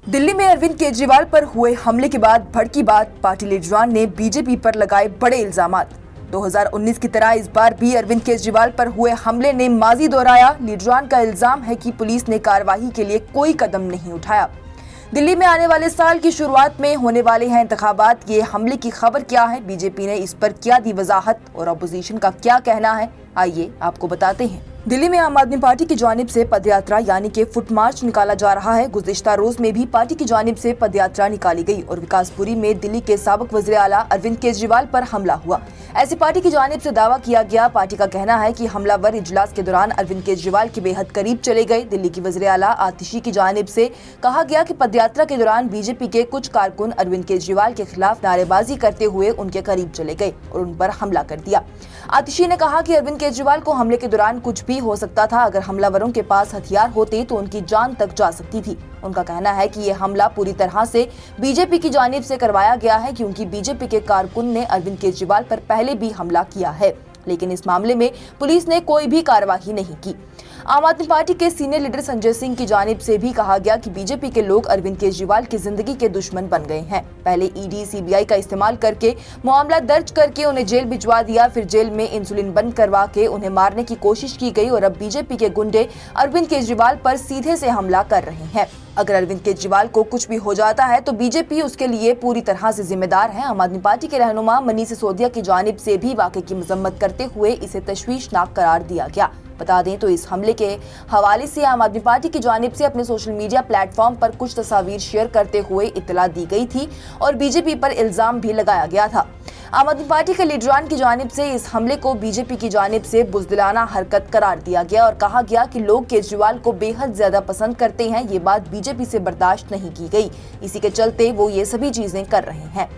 दिल्ली में अरविंद केजरीवाल पर हुए हमले के बाद भड़की बात, पार्टी लीडरान ने बीजेपी पर लगाए बड़े इल्जामात। 2019 की तरह इस बार भी अरविंद केजरीवाल पर हुए हमले ने माजी दोहराया। लीडरान का इल्जाम है कि पुलिस ने कार्रवाई के लिए कोई कदम नहीं उठाया। दिल्ली में आने वाले साल की शुरुआत में होने वाले हैं इंतखाबात। ये हमले की खबर क्या है, बीजेपी ने इस पर क्या दी वजाहत और अपोजिशन का क्या कहना है, आइए आपको बताते हैं। दिल्ली में आम आदमी पार्टी की जानिब से पदयात्रा यानी कि फुट मार्च निकाला जा रहा है। गुज़िश्ता रोज में भी पार्टी की जानिब से पदयात्रा निकाली गई और विकासपुरी में दिल्ली के साबिक वज़ीर आला अरविंद केजरीवाल पर हमला हुआ। ऐसे पार्टी की जानिब से दावा किया गया। पार्टी का कहना है कि हमलावर इजलास के दौरान अरविंद केजरीवाल के बेहद करीब चले गए। दिल्ली की वज़ीर आला आतिशी की जानिब से कहा गया कि पदयात्रा के दौरान बीजेपी के कुछ कारकुन अरविंद केजरीवाल के खिलाफ नारेबाजी करते हुए उनके करीब चले गए और उन पर हमला कर दिया। आतिशी ने कहा कि अरविंद केजरीवाल को हमले के दौरान कुछ भी हो सकता था। अगर हमलावरों के पास हथियार होते तो उनकी जान तक जा सकती थी। उनका कहना है कि यह हमला पूरी तरह से बीजेपी की जानिब से करवाया गया है, क्योंकि बीजेपी के कारकुन ने अरविंद केजरीवाल पर पहले भी हमला किया है, लेकिन इस मामले में पुलिस ने कोई भी कार्रवाई नहीं की। आम आदमी पार्टी के सीनियर लीडर संजय सिंह की जानिब से भी कहा गया कि बीजेपी के लोग अरविंद केजरीवाल की जिंदगी के दुश्मन बन गए हैं। पहले ईडी सीबीआई का इस्तेमाल करके मामला दर्ज करके उन्हें जेल भिजवा दिया, फिर जेल में इंसुलिन बंद करवा के उन्हें मारने की कोशिश की गई और अब बीजेपी के गुंडे अरविंद केजरीवाल पर सीधे से हमला कर रहे हैं। अगर अरविंद केजरीवाल को कुछ भी हो जाता है तो बीजेपी उसके लिए पूरी तरह से जिम्मेदार है। आम आदमी पार्टी के रहनुमा मनीष सिसोदिया की जानिब से भी वाकये की मजम्मत करते हुए इसे तशवीशनाक करार दिया गया। बता दें तो इस हमले के हवाले से आम आदमी पार्टी की जानिब से अपने सोशल मीडिया प्लेटफॉर्म पर कुछ तस्वीर शेयर करते हुए इत्तला दी गई थी और बीजेपी पर इल्जाम भी लगाया गया था। आम आदमी पार्टी के लीडरान की जानिब से इस हमले को बीजेपी की जानिब से बुज़दिलाना हरकत करार दिया गया और कहा गया कि लोग केजरीवाल को बेहद ज्यादा पसंद करते हैं। ये बात बीजेपी से बर्दाश्त नहीं की गई, इसी के चलते वो ये सभी चीजें कर रहे हैं।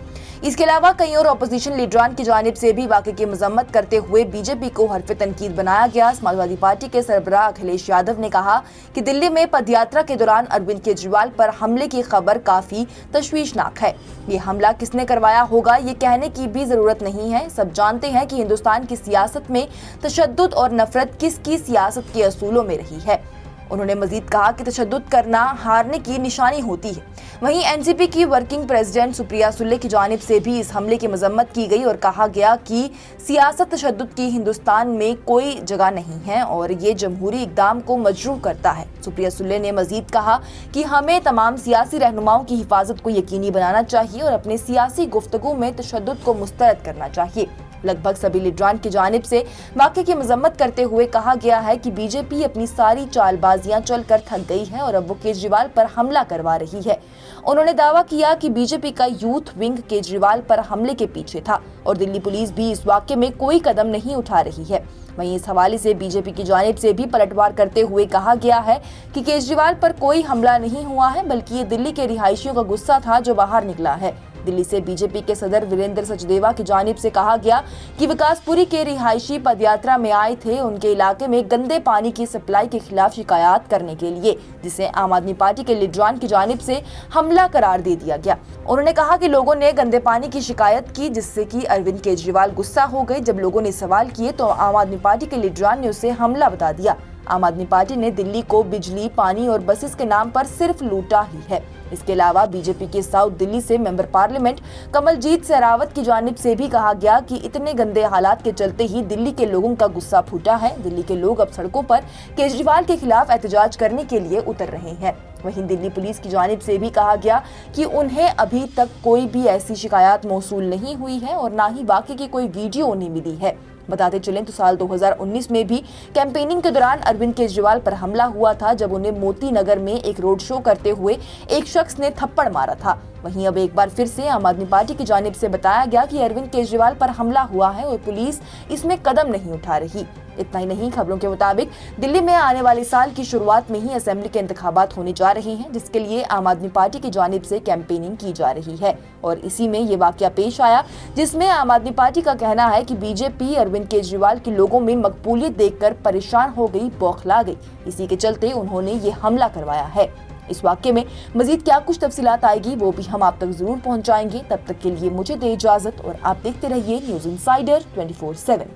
इसके अलावा कई और अपोजिशन लीडरान की जानिब से भी वाकये की मजम्मत करते हुए बीजेपी को हरफ तनकीद बनाया गया। समाजवादी पार्टी के सरबराह अखिलेश यादव ने कहा कि दिल्ली में पदयात्रा के दौरान अरविंद केजरीवाल पर हमले की खबर काफी तशवीशनाक है। ये हमला किसने करवाया होगा ये कहने की भी जरूरत नहीं है। सब जानते हैं कि हिंदुस्तान की सियासत में तशद्दुद और नफरत किसकी सियासत के असूलों में रही है। उन्होंने मजीद कहा कि तशद्दुद करना हारने की निशानी होती है। वहीं एनसीपी की वर्किंग प्रेसिडेंट सुप्रिया सुले की जानिब से भी इस हमले की मजम्मत की गई और कहा गया कि सियासत तशद्दुद की हिंदुस्तान में कोई जगह नहीं है और ये जमहूरी इक़दाम को मजरूह करता है। सुप्रिया सुले ने मजीद कहा कि हमें तमाम सियासी रहनुमाओं की हिफाजत को यकीनी बनाना चाहिए और अपने सियासी गुफ्तगू में तशद्दुद को मुस्तरद करना चाहिए। लगभग सभी लीडरान की जानिब से वाकये की मजम्मत करते हुए कहा गया है कि बीजेपी अपनी सारी चालबाजियां चलकर थक गई है और अब वो केजरीवाल पर हमला करवा रही है। उन्होंने दावा किया कि बीजेपी का यूथ विंग केजरीवाल पर हमले के पीछे था और दिल्ली पुलिस भी इस वाकये में कोई कदम नहीं उठा रही है। वहीं इस हवाले से बीजेपी की जानिब से भी पलटवार करते हुए कहा गया है कि केजरीवाल पर कोई हमला नहीं हुआ है, बल्कि ये दिल्ली के रिहायशियों का गुस्सा था जो बाहर निकला है। दिल्ली से बीजेपी के सदर वीरेंद्र सचदेवा की जानिब से कहा गया कि विकासपुरी के रिहायशी पदयात्रा में आए थे उनके इलाके में गंदे पानी की सप्लाई के खिलाफ शिकायत करने के लिए, जिसे आम आदमी पार्टी के लीडरान की जानिब से हमला करार दे दिया गया। उन्होंने कहा कि लोगों ने गंदे पानी की शिकायत की, जिससे कि अरविंद केजरीवाल गुस्सा हो गए। जब लोगों ने सवाल किए तो आम आदमी पार्टी के लीडरान ने उसे हमला बता दिया। आम आदमी पार्टी ने दिल्ली को बिजली, पानी और बसेस के नाम पर सिर्फ लूटा ही है। इसके अलावा बीजेपी के साउथ दिल्ली से मेंबर पार्लियामेंट कमलजीत शेरावत की जानिब से भी कहा गया कि इतने गंदे हालात के चलते ही दिल्ली के लोगों का गुस्सा फूटा है। दिल्ली के लोग अब सड़कों पर केजरीवाल के खिलाफ एहतजाज करने के लिए उतर रहे हैं। वहीं दिल्ली पुलिस की जानिब से भी कहा गया कि उन्हें अभी तक कोई भी ऐसी शिकायत मौसूल नहीं हुई है और न ही वाकये की कोई वीडियो उन्हें मिली है। बताते चलें तो साल 2019 में भी कैंपेनिंग के दौरान अरविंद केजरीवाल पर हमला हुआ था, जब उन्हें मोती नगर में एक रोड शो करते हुए एक शख्स ने थप्पड़ मारा था। वहीं अब एक बार फिर से आम आदमी पार्टी की जानिब से बताया गया कि अरविंद केजरीवाल पर हमला हुआ है और पुलिस इसमें कदम नहीं उठा रही। इतना ही नहीं, खबरों के मुताबिक दिल्ली में आने वाले साल की शुरुआत में ही असेंबली के इंतखाबात होने जा रहे हैं, जिसके लिए आम आदमी पार्टी की जानिब से कैंपेनिंग की जा रही है और इसी में ये वाकया पेश आया जिसमें आम आदमी पार्टी का कहना है कि बीजेपी अरविंद केजरीवाल के लोगों में मकबूलियत देखकर परेशान हो गई, बौखला गई। इसी के चलते उन्होंने ये हमला करवाया है। इस वाकये में मजीद क्या कुछ तफसीलात आएगी वो भी हम आप तक जरूर पहुंचाएंगे। तब तक के लिए मुझे दे इजाजत और आप देखते रहिए न्यूज़ इनसाइडर 24/7।